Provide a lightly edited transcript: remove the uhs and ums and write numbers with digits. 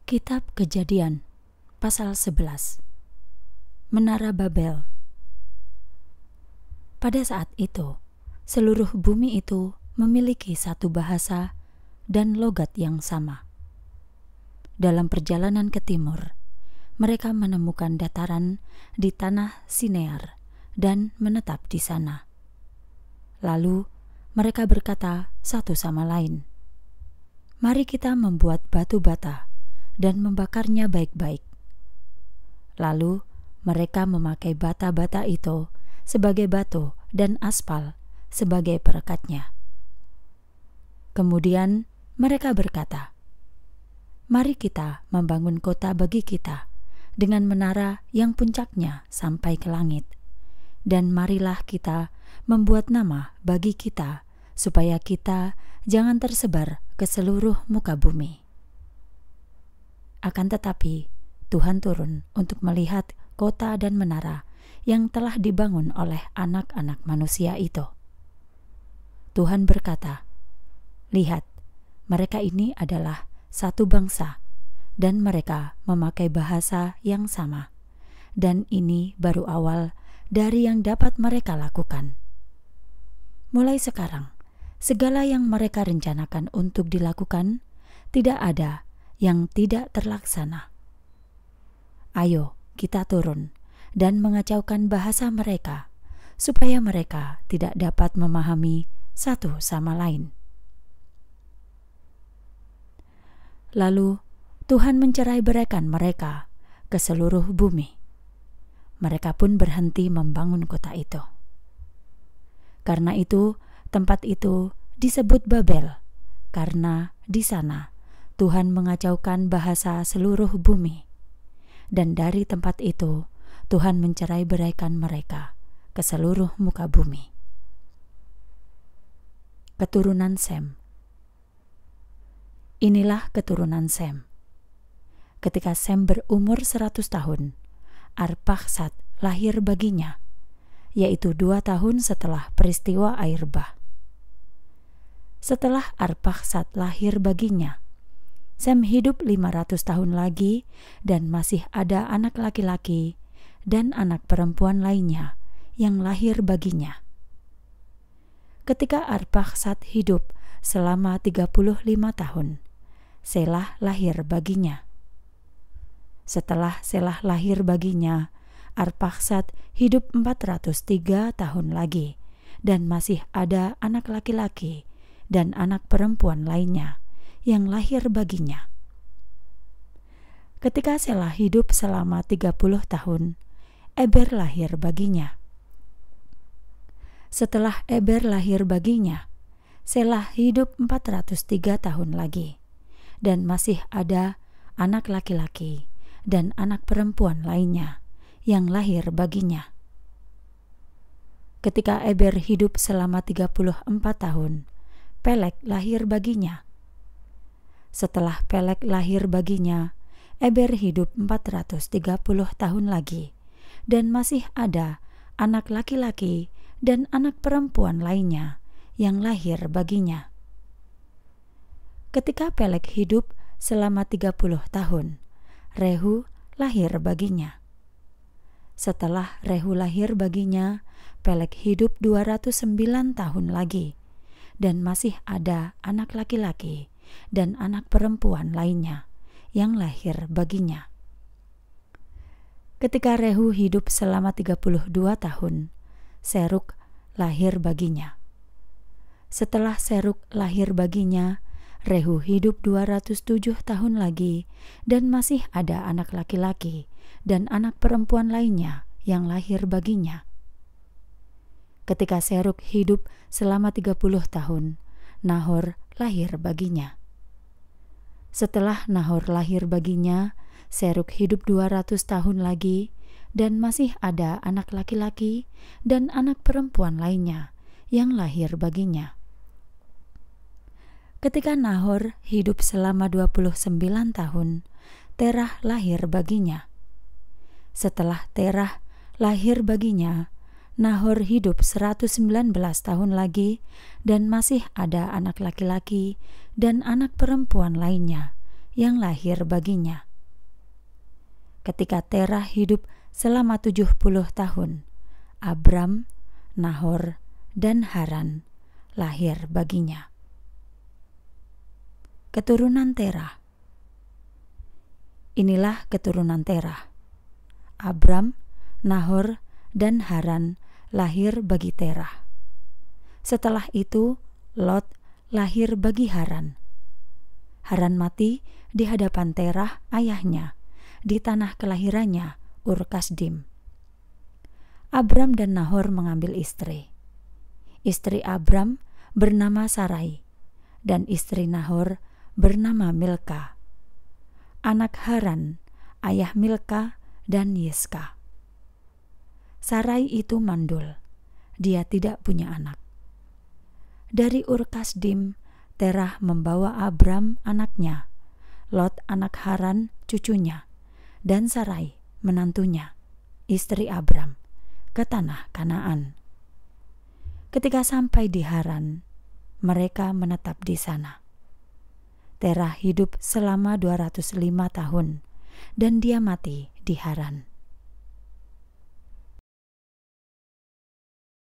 Kitab Kejadian pasal 11. Menara Babel. Pada saat itu, seluruh bumi itu memiliki satu bahasa dan logat yang sama. Dalam perjalanan ke timur, mereka menemukan dataran di tanah Sinear dan menetap di sana. Lalu mereka berkata satu sama lain, "Mari kita membuat batu bata dan membakarnya baik-baik." Lalu mereka memakai bata-bata itu sebagai batu dan aspal sebagai perekatnya. Kemudian mereka berkata, "Mari kita membangun kota bagi kita dengan menara yang puncaknya sampai ke langit. Dan marilah kita membuat nama bagi kita supaya kita jangan tersebar ke seluruh muka bumi." Akan tetapi, Tuhan turun untuk melihat kota dan menara yang telah dibangun oleh anak-anak manusia itu. Tuhan berkata, "Lihat, mereka ini adalah satu bangsa, dan mereka memakai bahasa yang sama, dan ini baru awal dari yang dapat mereka lakukan. Mulai sekarang, segala yang mereka rencanakan untuk dilakukan, tidak ada yang tidak terlaksana. Ayo kita turun dan mengacaukan bahasa mereka, supaya mereka tidak dapat memahami satu sama lain." Lalu Tuhan mencerai-beraikan mereka ke seluruh bumi. Mereka pun berhenti membangun kota itu. Karena itu, tempat itu disebut Babel, karena di sana Tuhan mengacaukan bahasa seluruh bumi. Dan dari tempat itu, Tuhan mencerai-beraikan mereka ke seluruh muka bumi. Keturunan Sem. Inilah keturunan Sem. Ketika Sem berumur 100 tahun, Arpakhsad lahir baginya, yaitu 2 tahun setelah peristiwa air bah. Setelah Arpakhsad lahir baginya, Sem hidup 500 tahun lagi dan masih ada anak laki-laki dan anak perempuan lainnya yang lahir baginya. Ketika Arpakhsad hidup selama 35 tahun, Selah lahir baginya. Setelah Selah lahir baginya, Arpakhsad hidup 403 tahun lagi dan masih ada anak laki-laki dan anak perempuan lainnya yang lahir baginya. Ketika Selah hidup selama 30 tahun, Eber lahir baginya. Setelah Eber lahir baginya, Selah hidup 403 tahun lagi, dan masih ada anak laki-laki dan anak perempuan lainnya yang lahir baginya. Ketika Eber hidup selama 34 tahun, Pelek lahir baginya. Setelah Pelek lahir baginya, Eber hidup 430 tahun lagi, dan masih ada anak laki-laki dan anak perempuan lainnya yang lahir baginya. Ketika Pelek hidup selama 30 tahun, Rehu lahir baginya. Setelah Rehu lahir baginya, Pelek hidup 209 tahun lagi, dan masih ada anak laki-laki dan anak perempuan lainnya yang lahir baginya. Ketika Rehu hidup selama 32 tahun, Serug lahir baginya. Setelah Serug lahir baginya, Rehu hidup 207 tahun lagi dan masih ada anak laki-laki dan anak perempuan lainnya yang lahir baginya. Ketika Serug hidup selama 30 tahun, Nahor lahir baginya. Setelah Nahor lahir baginya, Serug hidup 200 tahun lagi dan masih ada anak laki-laki dan anak perempuan lainnya yang lahir baginya. Ketika Nahor hidup selama 29 tahun, Terah lahir baginya. Setelah Terah lahir baginya, Nahor hidup 119 tahun lagi dan masih ada anak laki-laki dan anak perempuan lainnya yang lahir baginya. Ketika Terah hidup selama 70 tahun, Abram, Nahor, dan Haran lahir baginya. Keturunan Terah. Inilah keturunan Terah. Abram, Nahor, dan Haran lahir bagi Terah. Setelah itu, Lot lahir bagi Haran. Haran mati di hadapan Terah ayahnya, di tanah kelahirannya, Ur Kasdim. Abram dan Nahor mengambil istri. Istri Abram bernama Sarai, dan istri Nahor bernama Milka. Anak Haran, ayah Milka dan Yiska. Sarai itu mandul, dia tidak punya anak. Dari Ur Kasdim, Terah membawa Abram anaknya, Lot anak Haran cucunya, dan Sarai menantunya, istri Abram, ke tanah Kanaan. Ketika sampai di Haran, mereka menetap di sana. Terah hidup selama 205 tahun, dan dia mati di Haran.